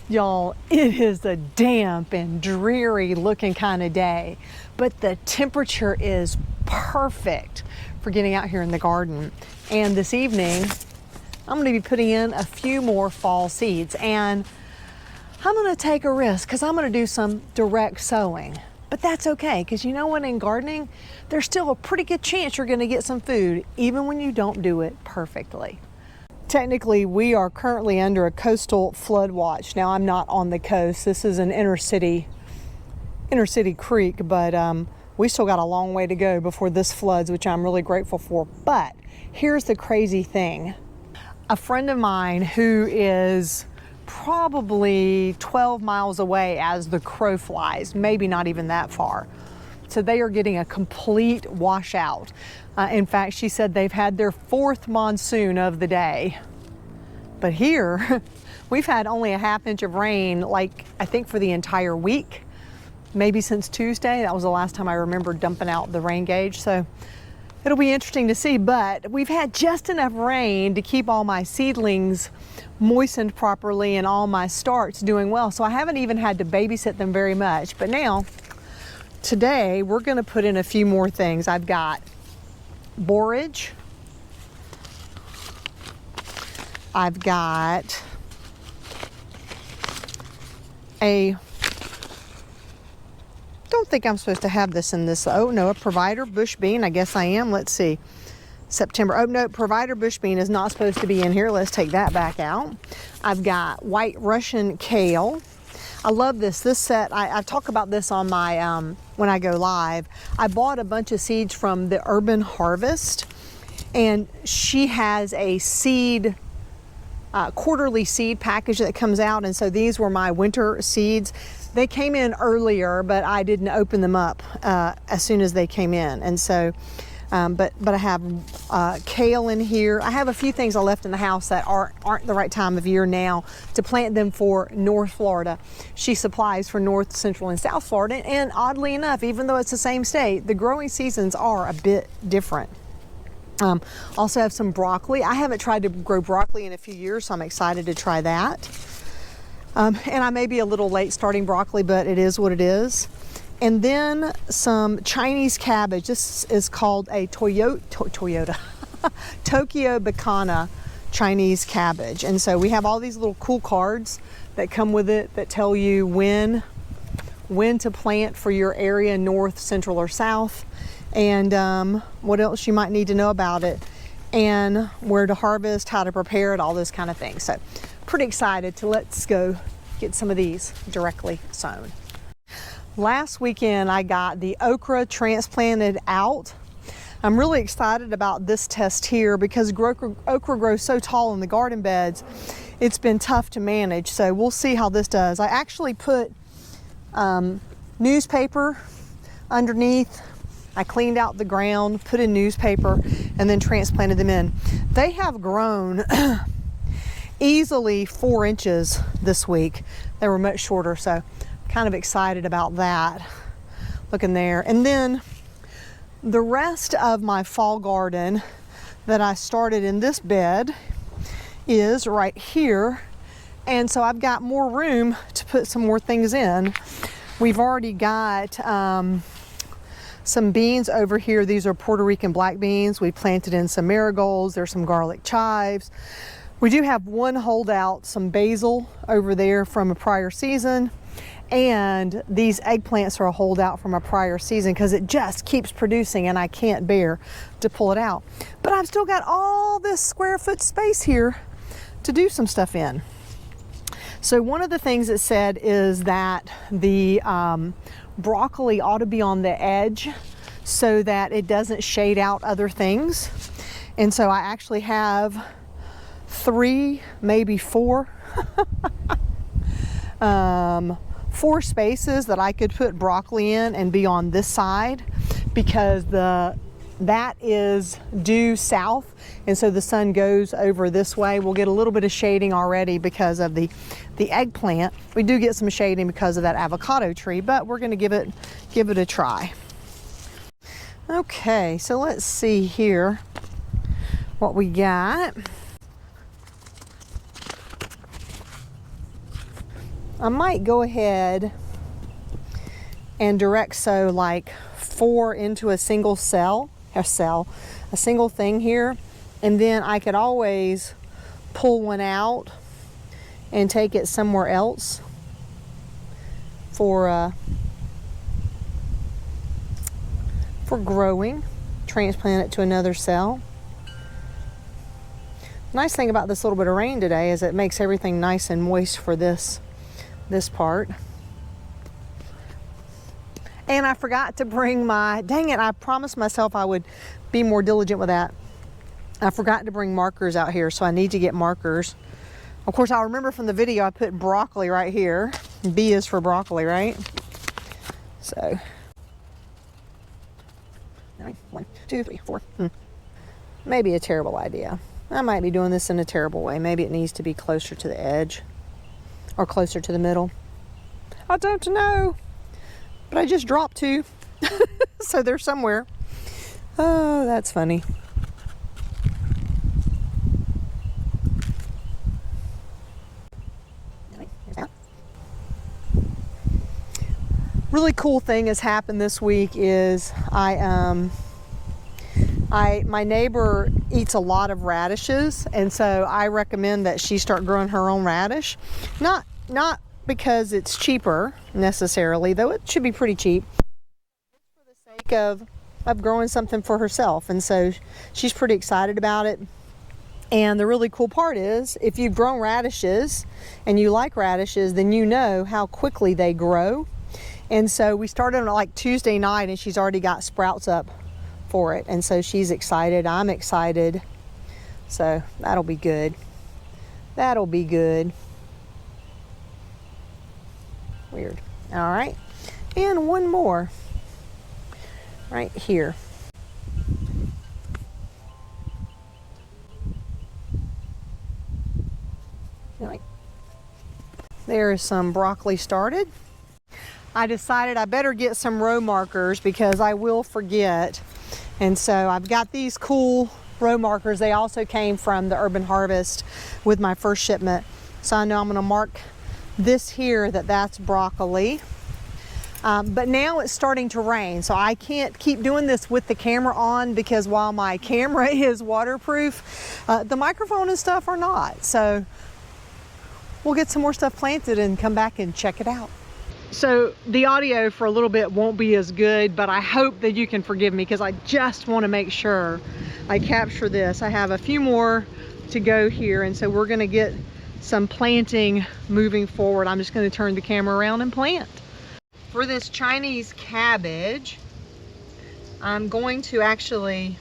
Y'all, it is a damp and dreary looking kind of day, but the temperature is perfect for getting out here in the garden. And this evening, I'm going to be putting in a few more fall seeds, and I'm going to take a risk because I'm going to do some direct sowing. But that's okay, because you know what, in gardening, there's still a pretty good chance you're going to get some food, even when you don't do it perfectly. Technically, we are currently under a coastal flood watch. Now, I'm not on the coast. This is an inner city creek, but we still got a long way to go before this floods, which I'm really grateful for. But here's the crazy thing. A friend of mine who is probably 12 miles away as the crow flies, maybe not even that far. So they are getting a complete washout. In fact, she said they've had their 4th monsoon of the day. But here, we've had only a ½ inch of rain, like I think for the entire week, maybe since Tuesday. That was the last time I remember dumping out the rain gauge. So it'll be interesting to see, but we've had just enough rain to keep all my seedlings moistened properly and all my starts doing well. So I haven't even had to babysit them very much. But now, today, we're gonna put in a few more things. I've got borage. I've got don't think I'm supposed to have this in this. Oh no, a provider bush bean. I guess I am. Let's see. September. Oh no, provider bush bean is not supposed to be in here. Let's take that back out. I've got white Russian kale. I love this. This set, I talk about this on my, when I go live. I bought a bunch of seeds from the Urban Harvest, and she has a seed, quarterly seed package that comes out. And so these were my winter seeds. They came in earlier, but I didn't open them up as soon as they came in. And so, but I have kale in here. I have a few things I left in the house that aren't the right time of year now to plant them for North Florida. She supplies for North, Central, and South Florida. And oddly enough, even though it's the same state, the growing seasons are a bit different. Also have some broccoli. I haven't tried to grow broccoli in a few years, so I'm excited to try that. And I may be a little late starting broccoli, but it is what it is. And then some Chinese cabbage. This is called a Tokyo Bacana Chinese cabbage. And so we have all these little cool cards that come with it that tell you when to plant for your area, north, central, or south, and what else you might need to know about it, and where to harvest, how to prepare it, all those kind of things. So pretty excited to let's go get some of these directly sown. Last weekend, I got the okra transplanted out. I'm really excited about this test here because okra grows so tall in the garden beds, it's been tough to manage. So we'll see how this does. I actually put newspaper underneath. I cleaned out the ground, put in newspaper, and then transplanted them in. They have grown easily 4 inches this week. They were much shorter, so kind of excited about that. Looking there. And then the rest of my fall garden that I started in this bed is right here. And so I've got more room to put some more things in. We've already got some beans over here. These are Puerto Rican black beans. We planted in some marigolds. There's some garlic chives. We do have one holdout, some basil over there from a prior season. And these eggplants are a holdout from a prior season because it just keeps producing and I can't bear to pull it out. But I've still got all this square foot space here to do some stuff in. So one of the things it said is that the broccoli ought to be on the edge so that it doesn't shade out other things. And so I actually have 3, maybe 4 4 spaces that I could put broccoli in and be on this side because that is due south, and so the sun goes over this way. We'll get a little bit of shading already because of the eggplant. We do get some shading because of that avocado tree, but we're going to give it a try. Okay, so let's see here what we got. I might go ahead and direct sow like 4 into a single a single thing here, and then I could always pull one out and take it somewhere else for growing, transplant it to another cell. Nice thing about this little bit of rain today is it makes everything nice and moist for this part. And I forgot to bring my, dang it, I promised myself I would be more diligent with that. I forgot to bring markers out here, so I need to get markers. Of course, I'll remember from the video I put broccoli right here. B is for broccoli, right? So, 1, 2, 3, 4. Maybe a terrible idea. I might be doing this in a terrible way. Maybe it needs to be closer to the edge or closer to the middle. I don't know, but I just dropped 2. So they're somewhere. Oh, that's funny. Really cool thing has happened this week is my neighbor eats a lot of radishes, and so I recommend that she start growing her own radish. Not because it's cheaper necessarily, though it should be pretty cheap. Just for the sake of growing something for herself, and so she's pretty excited about it. And the really cool part is, if you've grown radishes and you like radishes, then you know how quickly they grow. And so we started on like Tuesday night, and she's already got sprouts up for it, and so she's excited. I'm excited, so that'll be good. That'll be good. Weird. All right, and one more right here. All right. There is some broccoli started. I decided I better get some row markers because I will forget. And so I've got these cool row markers. They also came from the Urban Harvest with my first shipment. So I know I'm gonna mark this here that's broccoli. But now it's starting to rain, so I can't keep doing this with the camera on, because while my camera is waterproof, the microphone and stuff are not. So we'll get some more stuff planted and come back and check it out. So the audio for a little bit won't be as good, but I hope that you can forgive me because I just want to make sure I capture this. I have a few more to go here, and so we're going to get some planting moving forward. I'm just going to turn the camera around and plant. For this Chinese cabbage, I'm going to actually,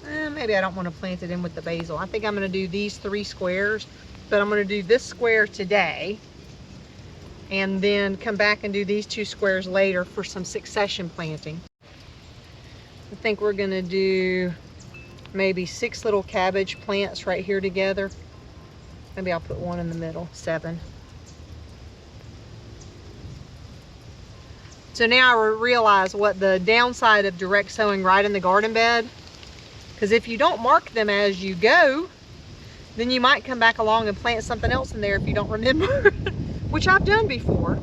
maybe I don't want to plant it in with the basil. I think I'm going to do these 3 squares, but I'm going to do this square today, and then come back and do these 2 squares later for some succession planting. I think we're gonna do maybe 6 little cabbage plants right here together. Maybe I'll put one in the middle, 7. So now I realize what the downside of direct sowing right in the garden bed, because if you don't mark them as you go, then you might come back along and plant something else in there if you don't remember. Which I've done before.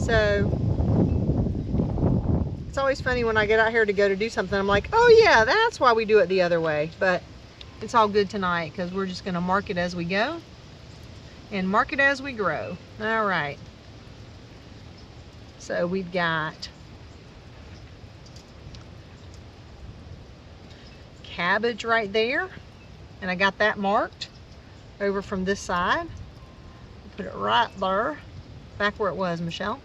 So it's always funny when I get out here to go to do something, I'm like, oh yeah, that's why we do it the other way. But it's all good tonight because we're just gonna mark it as we go and mark it as we grow. All right. So we've got cabbage right there, and I got that marked over from this side. Put it right there, back where it was, Michelle.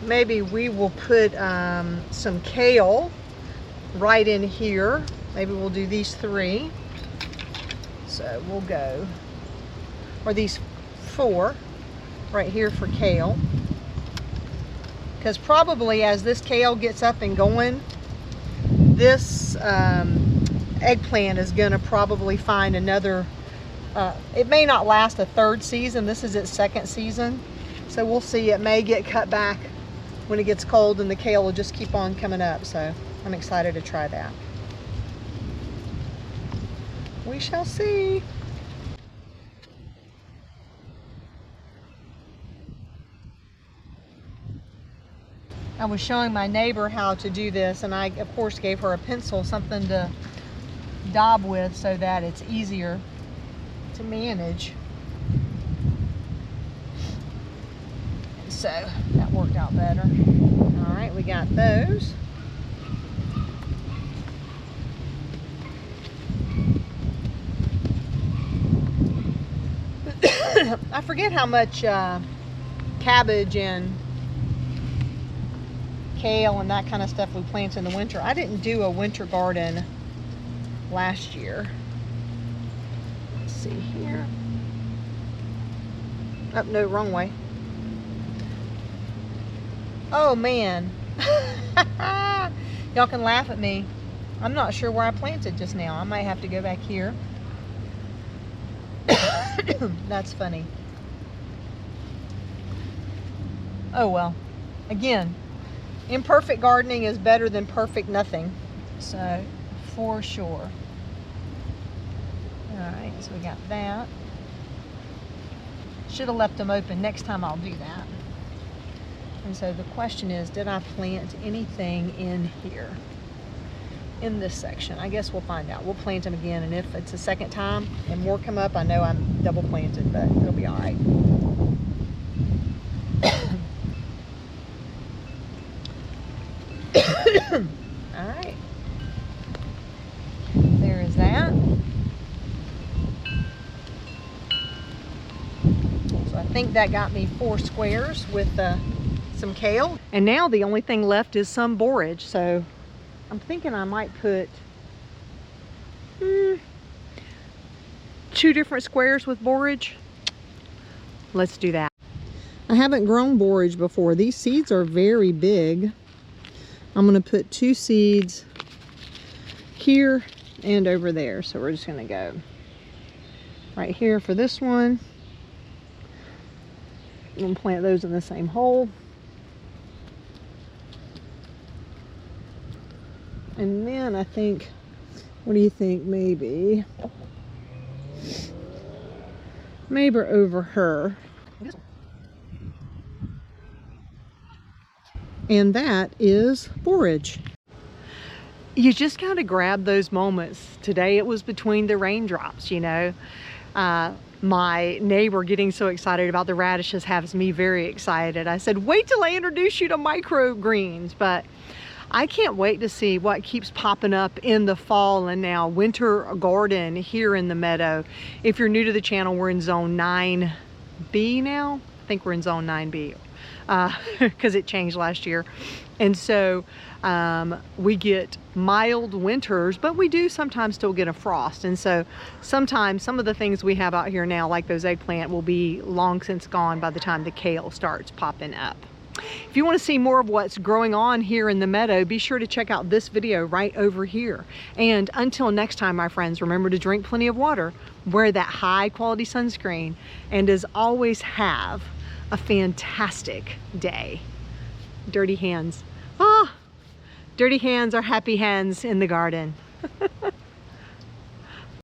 Maybe we will put some kale right in here. Maybe we'll do these 3. So we'll go, or these 4 right here for kale. Because probably as this kale gets up and going, this eggplant is gonna probably find another, it may not last a 3rd season. This is its 2nd season. So we'll see. It may get cut back when it gets cold and the kale will just keep on coming up. So I'm excited to try that. We shall see. I was showing my neighbor how to do this, and I of course gave her a pencil, something to daub with so that it's easier to manage. So that worked out better. All right, we got those. I forget how much cabbage and kale and that kind of stuff we plant in the winter. I didn't do a winter garden last year. Let's see here. Oh, no, wrong way. Oh man. Y'all can laugh at me. I'm not sure where I planted just now. I might have to go back here. That's funny. Oh well. Again, imperfect gardening is better than perfect nothing. So, for sure. Alright, so we got that. Should have left them open. Next time I'll do that. And so the question is, did I plant anything in here? In this section? I guess we'll find out. We'll plant them again, and if it's a second time and more come up, I know I'm double planted, but it'll be all right. All right. There is that. So I think that got me 4 squares with some kale. And now the only thing left is some borage. So I'm thinking I might put 2 different squares with borage. Let's do that. I haven't grown borage before. These seeds are very big. I'm going to put 2 seeds here and over there. So we're just going to go right here for this one. I'm going to plant those in the same hole. And then I think, what do you think, maybe over her. And that is borage. You just got to grab those moments. Today it was between the raindrops, you know. My neighbor getting so excited about the radishes has me very excited. I said, wait till I introduce you to microgreens. But I can't wait to see what keeps popping up in the fall and now winter garden here in the meadow. If you're new to the channel, we're in zone 9B now. I think we're in zone 9B because it changed last year. And so we get mild winters, but we do sometimes still get a frost. And so sometimes some of the things we have out here now, like those eggplant, will be long since gone by the time the kale starts popping up. If you want to see more of what's growing on here in the meadow, be sure to check out this video right over here. And until next time, my friends, remember to drink plenty of water, wear that high quality sunscreen, and as always, have a fantastic day. Dirty hands. Ah, dirty hands are happy hands in the garden.